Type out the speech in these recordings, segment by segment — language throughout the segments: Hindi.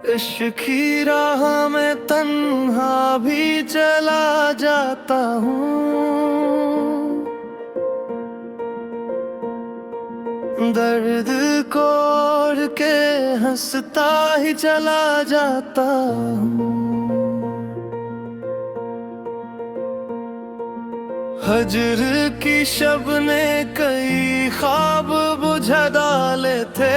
इश्क की राह में तन्हा भी चला जाता हूँ। दर्द को ओढ़ के हंसता ही चला जाता हूँ। हजर की शब ने कई ख्वाब बुझा डाले थे।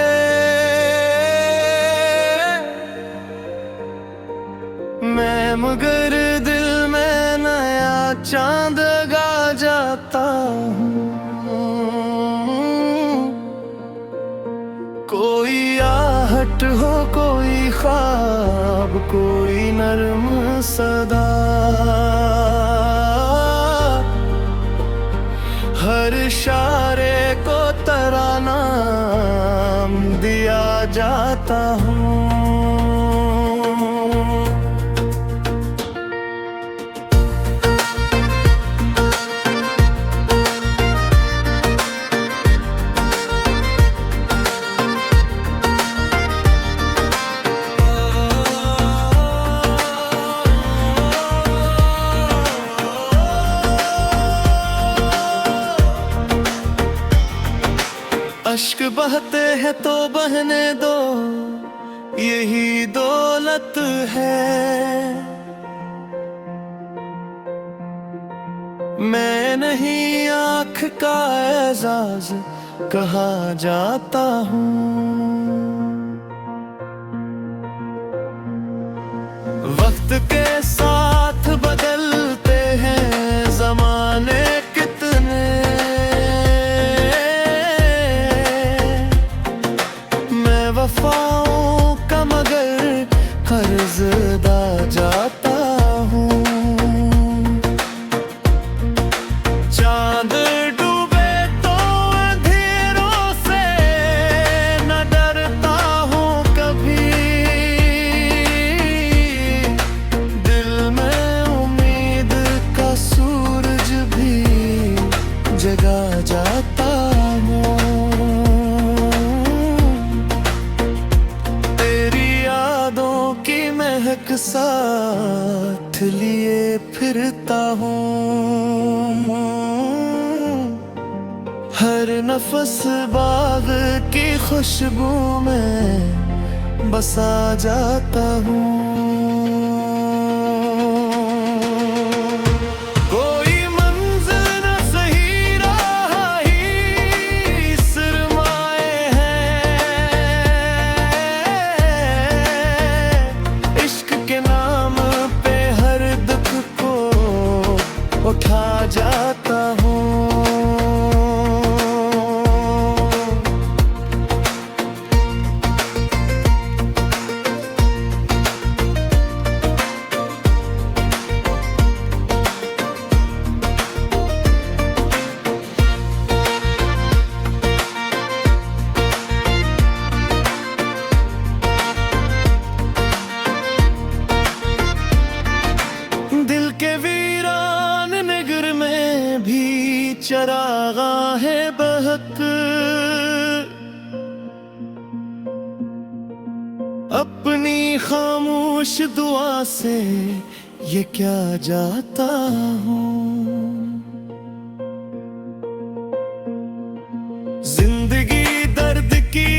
मैं मगर दिल में नया चांद गा जाता हूँ। कोई आहट हो, कोई ख्वाब, कोई नर्म सदा, हर इशारे को तराना दिया जाता हूँ। अश्क बहते हैं तो बहने दो, यही दौलत है। मैं नहीं आँख का एजाज कहा जाता हूँ। वक्त के साथ बदलते हैं ज़माने कितने, वफाओं का मगर कर्ज़दा जाता हूँ। चांद डूबे तो अंधेरों से न डरता हूँ कभी। दिल में उम्मीद का सूरज भी जगा जाता हूँ। महक साथ लिए फिरता हूँ। हर नफस बाग की खुशबू में बसा जाता हूँ। उठा जाता हूँ। दिल के वीरान नगर में भी चरागा है बहक। अपनी खामोश दुआ से ये क्या जाता हूँ। जिंदगी दर्द की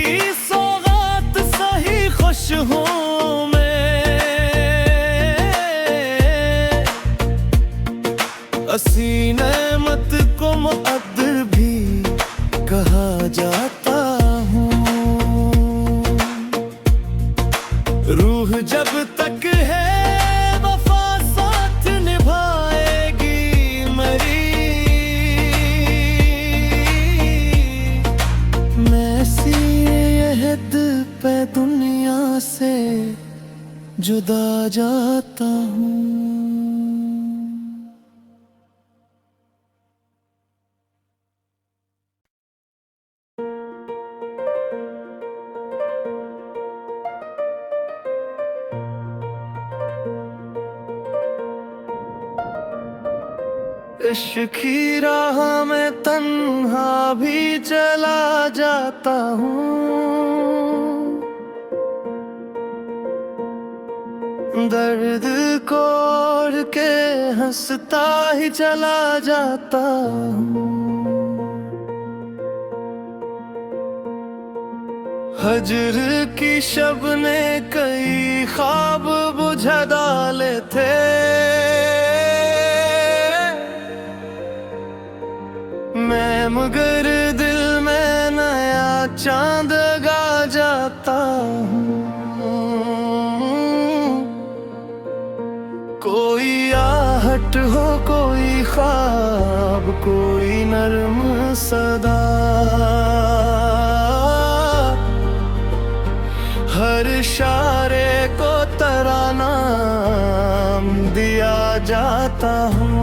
सौगात सही खुश हूँ मैं। असी नेमत को मुक़द्दर भी कहा जाता हूँ। रूह जब तक है वफा साथ निभाएगी मेरी। मैं सी अहद पे दुनिया से जुदा जाता हूँ। इश्क की राह में तन्हा भी चला जाता हूँ। दर्द कोड़ के हंसता ही चला जाता हूँ। हजर की शब ने कई ख्वाब बुझा डाले थे, मैं मगर दिल में नया चांद गा जाता हूँ। कोई आहट हो, कोई ख्वाब, कोई नर्म सदा, हर इशारे को तराना दिया जाता हूँ।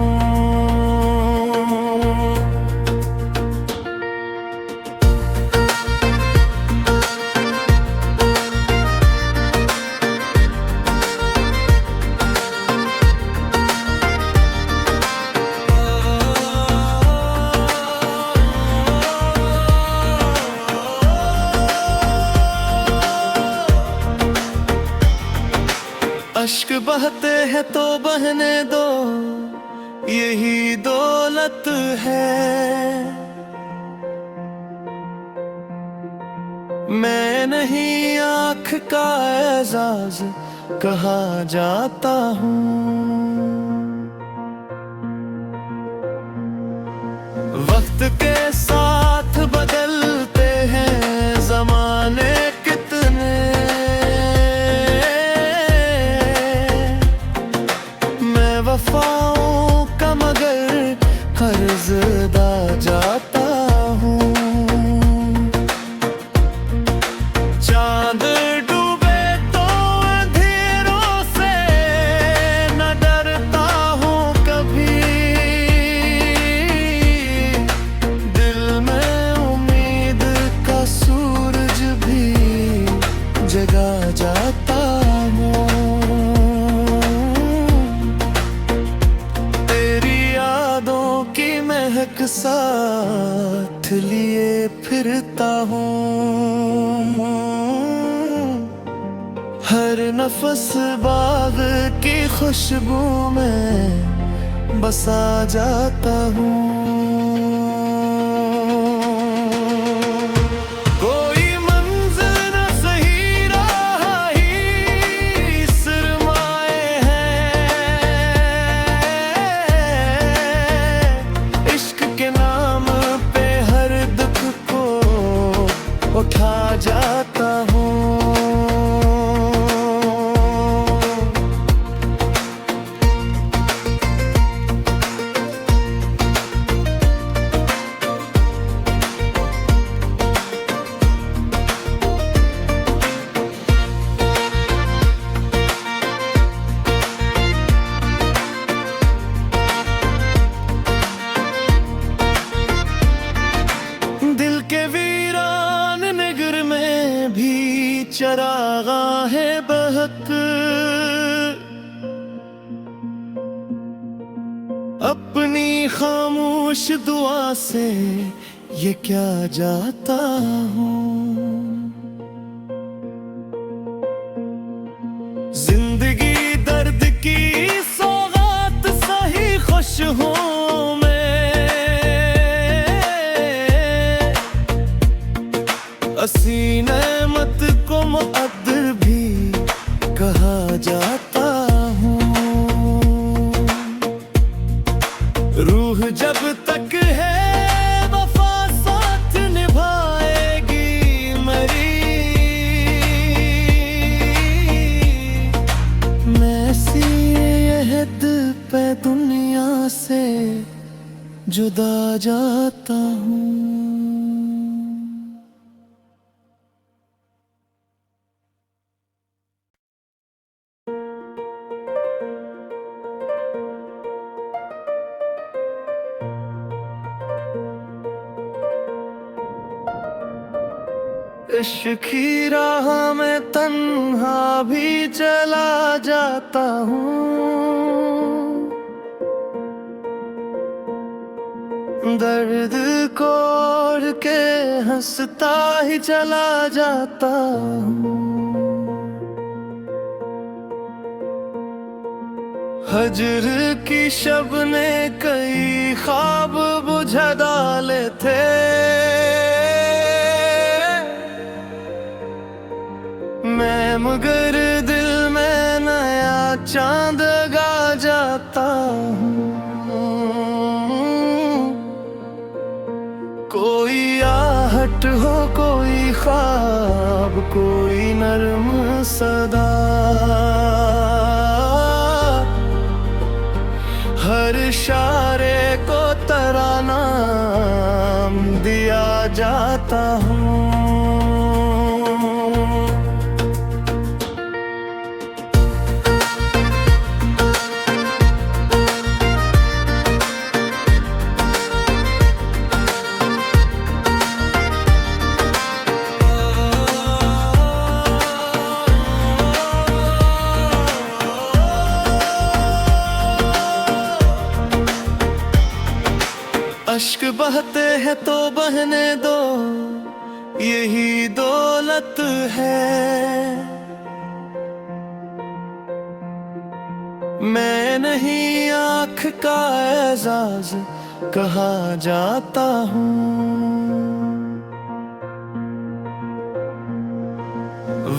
अश्क बहते हैं तो बहने दो, यही दौलत है। मैं नहीं आँख का एजाज कहा जाता हूँ। वक्त के साथ बदलते हैं जमाने कितने, वफाओं का मगर कर्जदा जाता हूँ। चांद डूबे तो अंधेरों से न डरता हूँ कभी, दिल में उम्मीद का सूरज भी जगा जाता हूँ। महक साथ लिए फिरता हूँ, हर नफस बाग की खुशबू में बसा जाता हूँ। उठा जाता हूँ। दिल के वीरान नगर में भी चरागा है बहक, अपनी खामोश दुआ से ये क्या जाता हूँ। जिंदगी दर्द की सौगात सही खुश हूँ असी नेमत को मुक़द्दर भी कहा जाता हूँ। रूह जब तक है वफा साथ निभाएगी मेरी, मैं सी यहद पे दुनिया से जुदा जाता हूँ। इश्क की राह में तन्हा भी चला जाता हूँ, दर्द कोड़ के हंसता ही चला जाता हूँ। हजर की शब ने कई ख्वाब बुझा डाले थे, मैं मगर दिल में नया चांद गा जाता हूँ। कोई आहट हो, कोई ख्वाब, कोई नर्म सदा, हर इशारे को तराना दिया जाता हूँ। अश्क बहते हैं तो बहने दो, यही दौलत है। मैं नहीं आँख का एजाज कहा जाता हूँ।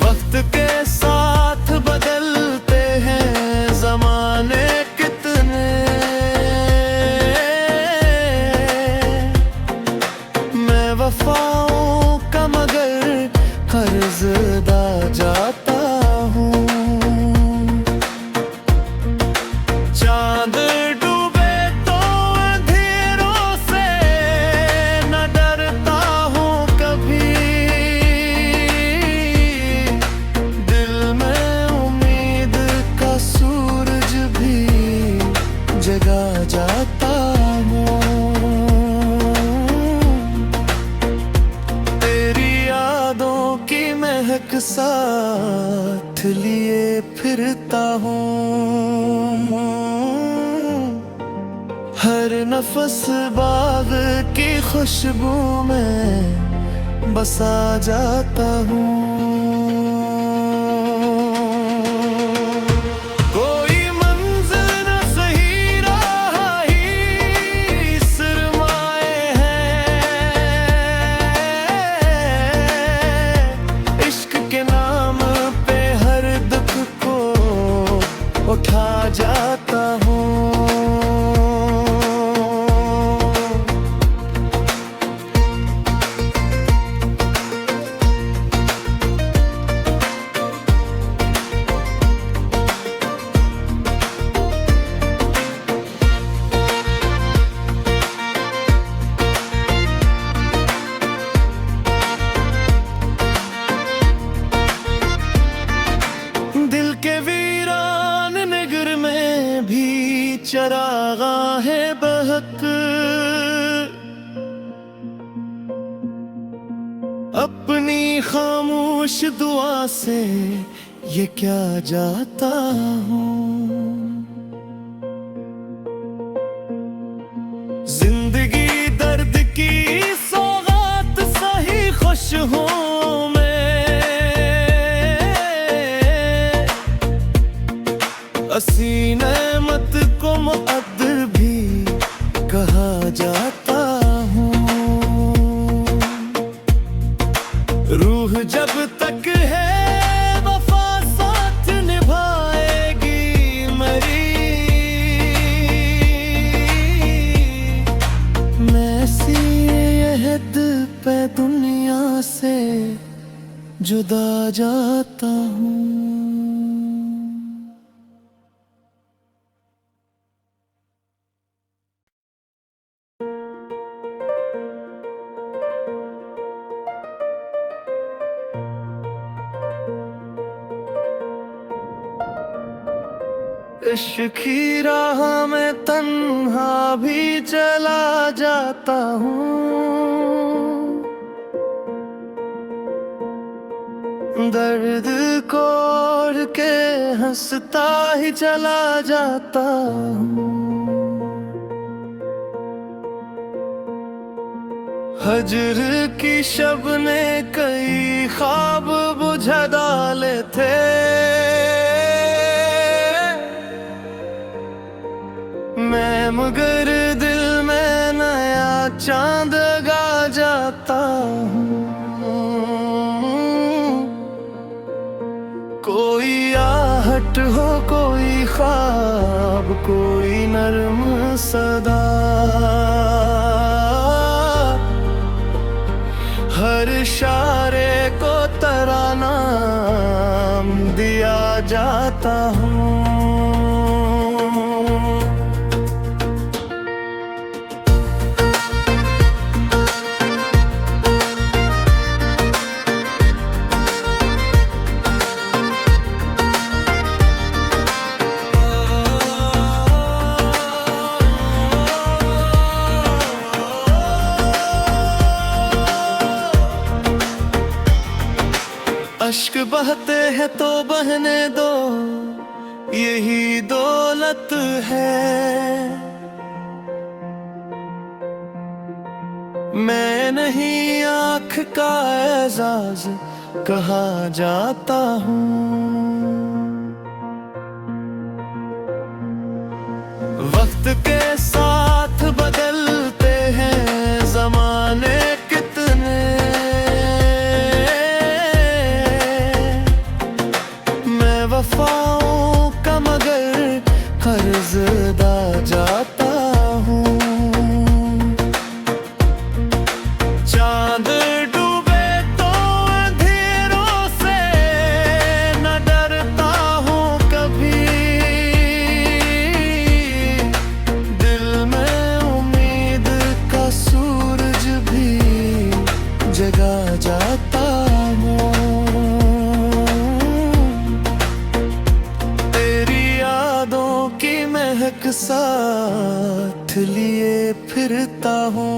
वक्त के साथ बदलते हैं जमाने कितने, वफाओं का मगर कर्जदा जाता हूँ। चांद डूबे तो अंधेरों से न डरता हूँ कभी, दिल में उम्मीद का सूरज भी जगा जाता हूँ। महक साथ लिए फिरता हूँ, हर नफस बाग की खुशबू में बसा जाता हूँ। उठा जाता हूँ। दिल के वीरान नगर में भी चरागा है बहक, अपनी खामोश दुआ से ये क्या जाता हूँ। जिंदगी दर्द की सौगात सही खुश हूँ असी नेमत को मुक़द्दर भी कहा जाता हूँ। रूह जब तक है वफा साथ निभाएगी मेरी, मैं सी यहद पे दुनिया से जुदा जाता हूँ। इश्क की राह में तन्हा भी चला जाता हूँ, दर्द को ओढ़ के हंसता ही चला जाता हूँ। हजर की शब ने कई ख्वाब बुझा डाले थे, मगर दिल में नया चांद गा जाता हूँ। कोई आहट हो, कोई ख्वाब, कोई नर्म सदा, हर इशारे को तराना दिया जाता हूँ। अश्क बहते हैं तो बहने दो, यही दौलत है। मैं नहीं आँख का एजाज कहा जाता हूँ। वक्त के साथ बदलते हैं जमाने कितने, वफाओं का मगर कर्जदा जाता हूँ। चांद डूबे तो अंधेरों से न डरता हूँ कभी, दिल में उम्मीद का सूरज भी जगा जाता हूँ। महक साथ लिए फिरता हूँ,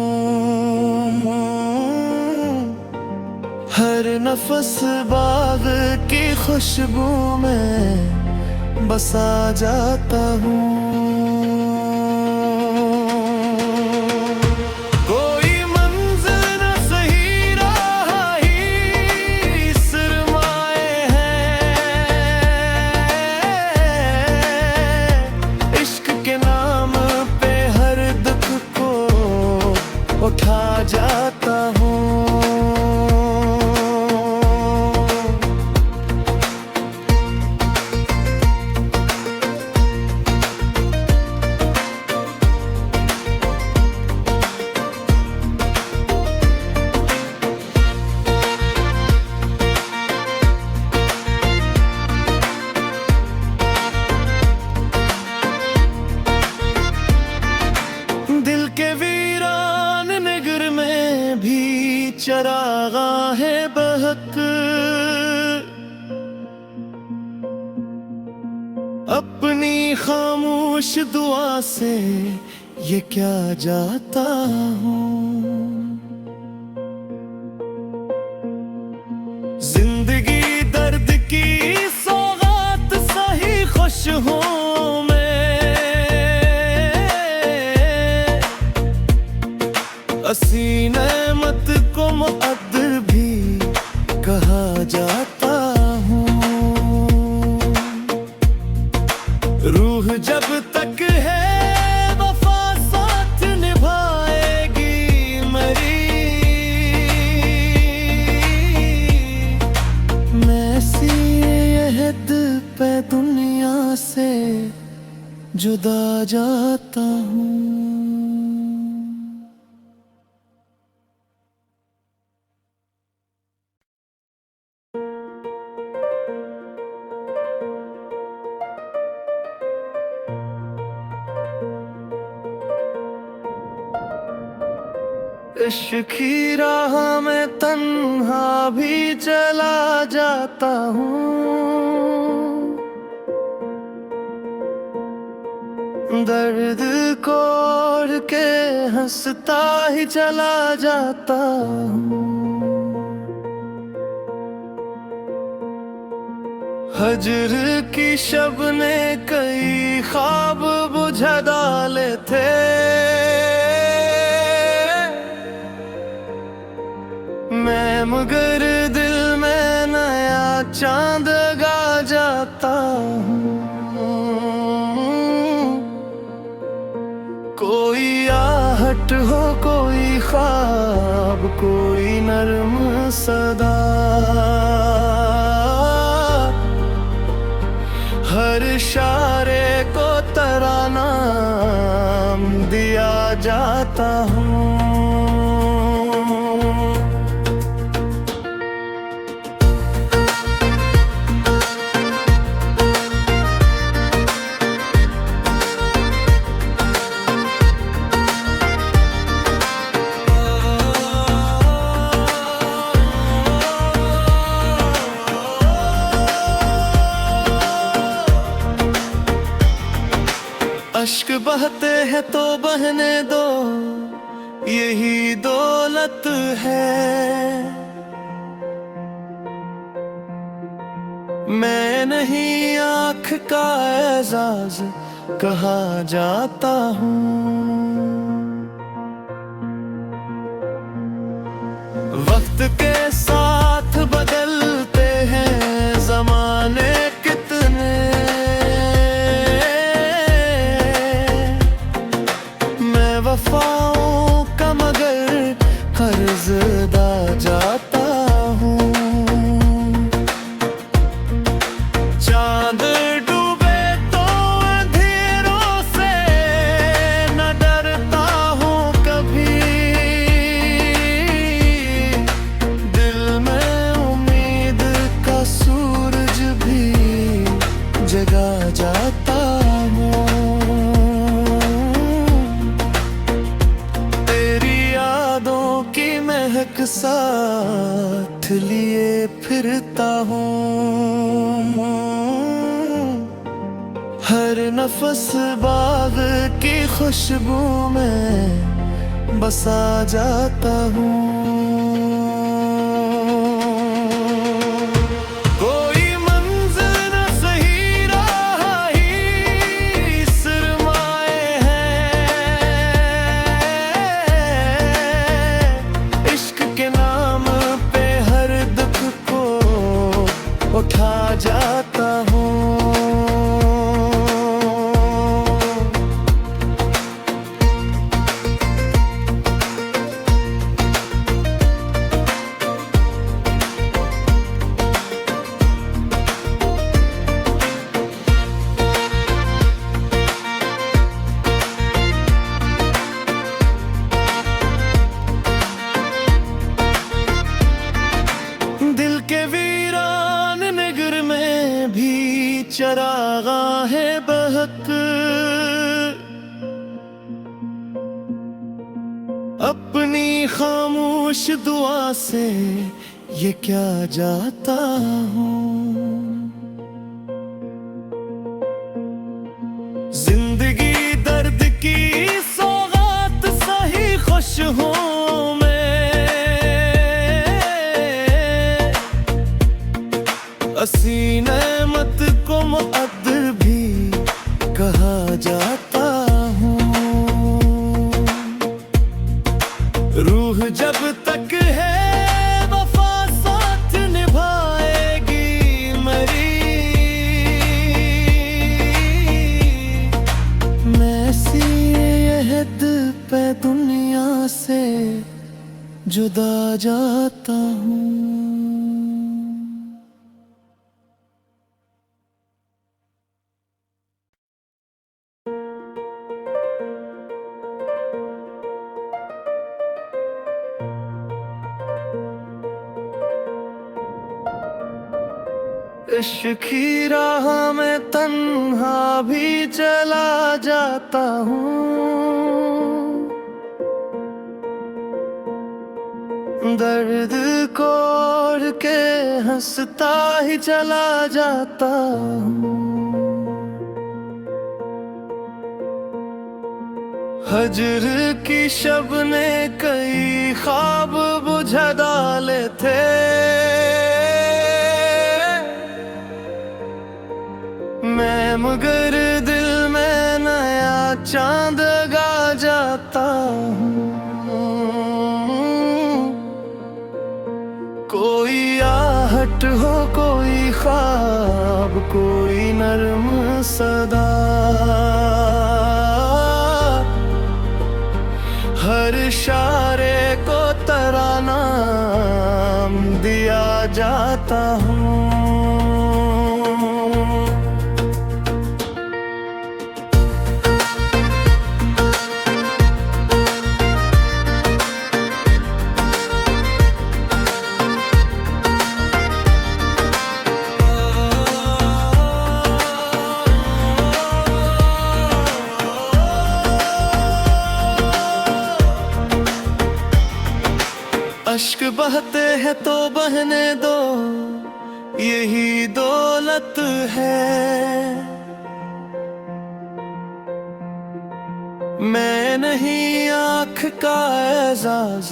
हर नफस बाग की खुशबू में बसा जाता हूँ। उठा जाता हूँ। दिल के वीरान नगर में भी चरागाहें बहक, अपनी खामोश दुआ से ये क्या जाता हूँ। जिंदगी दर्द की सौगात सही खुश हूँ असी नेमत को मुक़द्दर भी कहा जाता हूँ। रूह जब तक है वफा साथ निभाएगी मेरी, मैं सी यहद पे दुनिया से जुदा जाता हूँ। इश्क की राह में तन्हा भी चला जाता हूँ, दर्द को ओढ़ के हंसता ही चला जाता हूँ। हजर की शब ने कई ख्वाब बुझा डाले थे, मैं मगर दिल में नया चांद गा जाता हूँ। आहट हो, कोई ख्वाब, कोई नर्म सदा, हर इशारे को तराना दिया जाता हूँ। अश्क बहते हैं तो बहने दो, यही दौलत है। मैं नहीं आँख का एजाज कहा जाता हूँ। वक्त के साथ बदलते हैं जमाने कितने, वफाओं का मगर कर्जदा जाता हूँ। चांद डूबे तो अंधेरों से न डरता हूँ कभी, दिल में उम्मीद का सूरज भी जगा जाता हूँ। महक साथ लिए फिरता हूँ, हर नफस बाग की खुशबू में बसा जाता हूँ। उठा जाता हूँ। दिल के वीरान नगर में भी चरागा है बहक, अपनी खामोश दुआ से ये क्या जाता हूँ। जिंदगी दर्द की सौगात सही खुश हूँ असी नेमत को मुक़द्दर भी कहा जाता हूँ। रूह जब तक है वफा साथ निभाएगी मेरी, मैं सी यहद पे दुनिया से जुदा जाता हूँ। इश्क की राह में तन्हा भी चला जाता हूँ, दर्द को ओढ़ के हंसता ही चला जाता हूँ। हजर की शब ने कई ख्वाब बुझा डाले थे, मैं मगर दिल में नया चांद गा जाता हूँ। कोई आहट हो, कोई ख्वाब, कोई नर्म सदा, जाता हूँ। अश्क बहते हैं तो बहने दो, यही दौलत है। मैं नहीं आँख का एजाज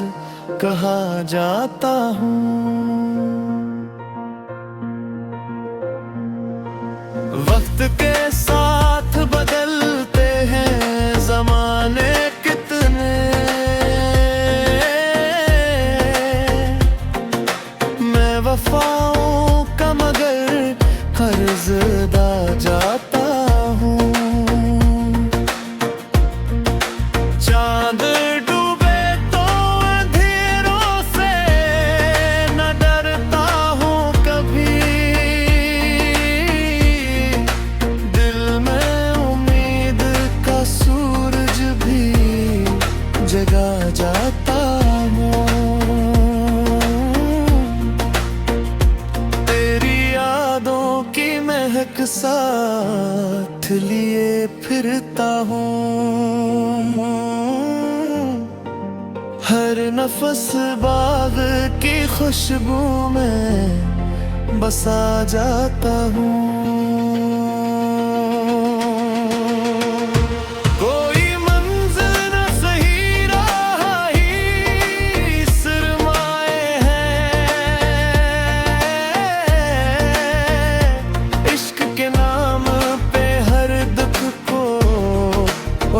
कहा जाता हूँ। वक्त के साथ बदलते हैं जमाने कितने, वफाओं का मगर कर्जदा जाता हूँ। चांद डूबे तो अंधेरों से न डरता हूँ कभी, दिल में उम्मीद का सूरज भी जगा जाता हूँ। महक साथ लिए फिरता हूँ, हर नफस बाग की खुशबू में बसा जाता हूँ।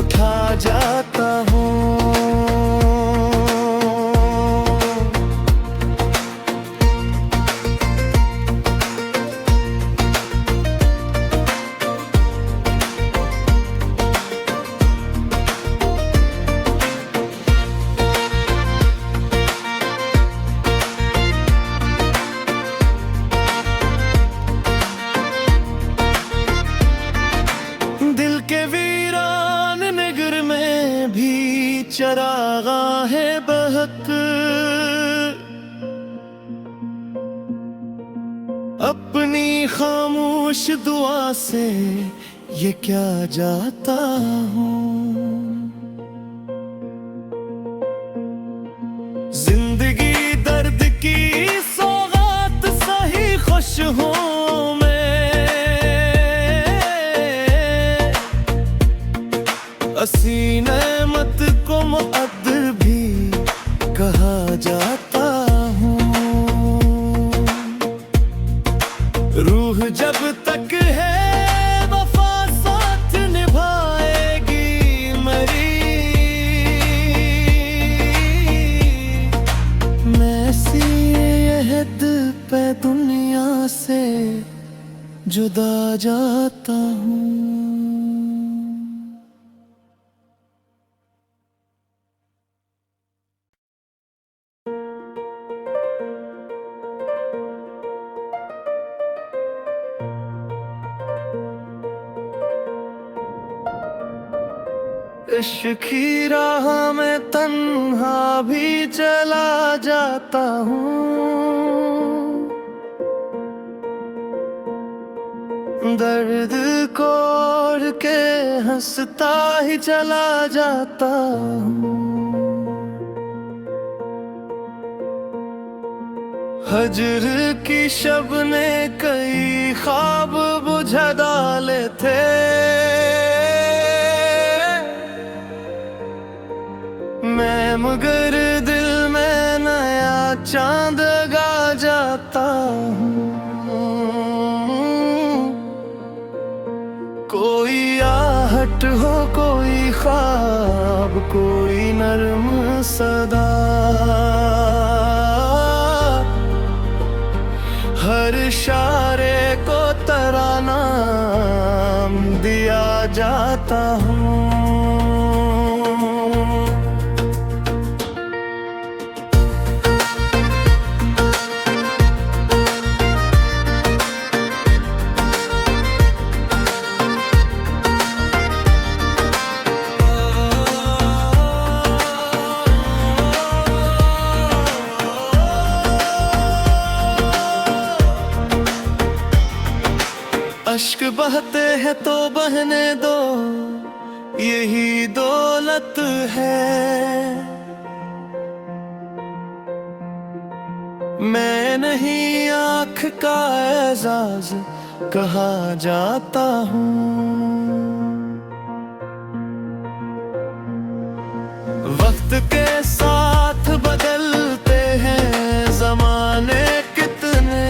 उठा जाता हूँ। दिल के वीरान नगर में भी चरागाहें बहक, अपनी खामोश दुआ से ये क्या जाता हूँ। जिंदगी दर्द की सौगात सही खुश हूँ मैं, असी नेमत को मुअद्दर भी कहा जाता हूँ। रूह जब तक है वफा साथ निभाएगी मेरी, मैं सी यहद पे दुनिया से जुदा जाता हूँ। इश्क की राह में तन्हा भी चला जाता हूँ, दर्द को ओढ़ के हंसता ही चला जाता हूँ। हजर की शब ने कई ख्वाब बुझा डाले थे, मैं मगर दिल में नया चांद गा जाता हूँ। कोई आहट हो, कोई ख्वाब, कोई नर्म सदा, हर इशारे को तराना दिया जाता हूँ। अश्क बहते हैं तो बहने दो, यही दौलत है। मैं नहीं आँख का एजाज कहा जाता हूँ। वक्त के साथ बदलते हैं ज़माने कितने,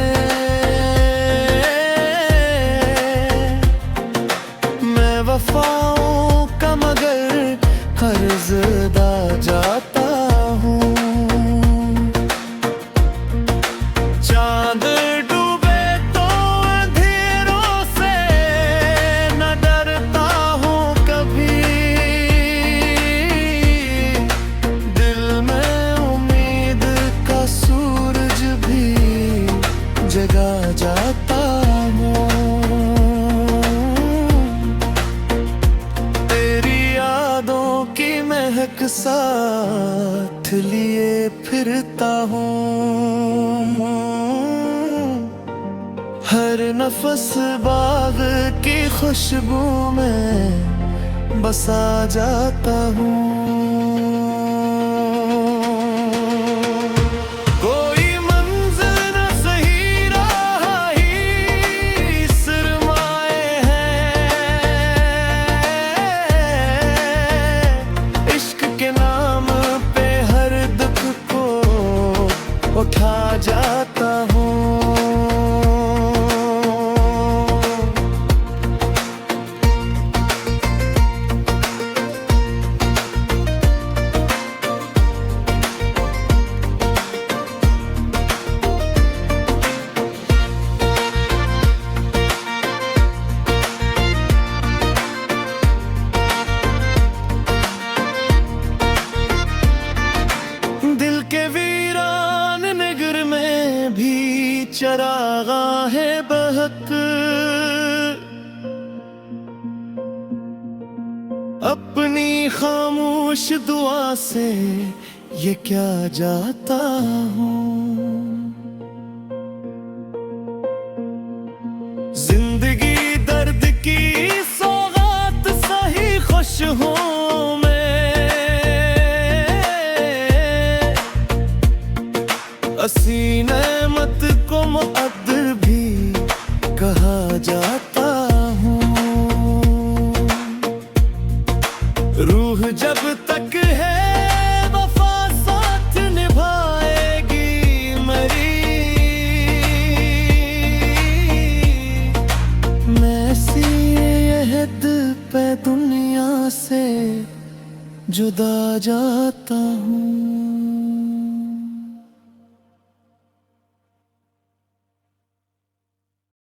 मैं वफाओं का मगर कर्ज़दा जाता हूँ। चांद डूबे तो अंधेरों से न डरता हूँ कभी, दिल में उम्मीद का सूरज भी जगा जाता हूँ। तेरी यादों की महक साथ लिए फिरता हूँ। हर नफस बाग की खुशबू में बसा जाता हूँ। कोई मंजिल न सही राह ही सरमाए हैं, इश्क के नाम पे हर दुख को उठा जाता हूँ। दिल के वीरान नगर में भी चरागा है बहक, अपनी खामोश दुआ से ये क्या जाता हूँ। जिंदगी दर्द की सौगात सही खुश हूँ मैं, असी नेमत को मुक़द्दर भी कहा जाता हूँ। रूह जब तक है वफा साथ निभाएगी मेरी, मैं सी यहद पे दुनिया से जुदा जाता हूँ।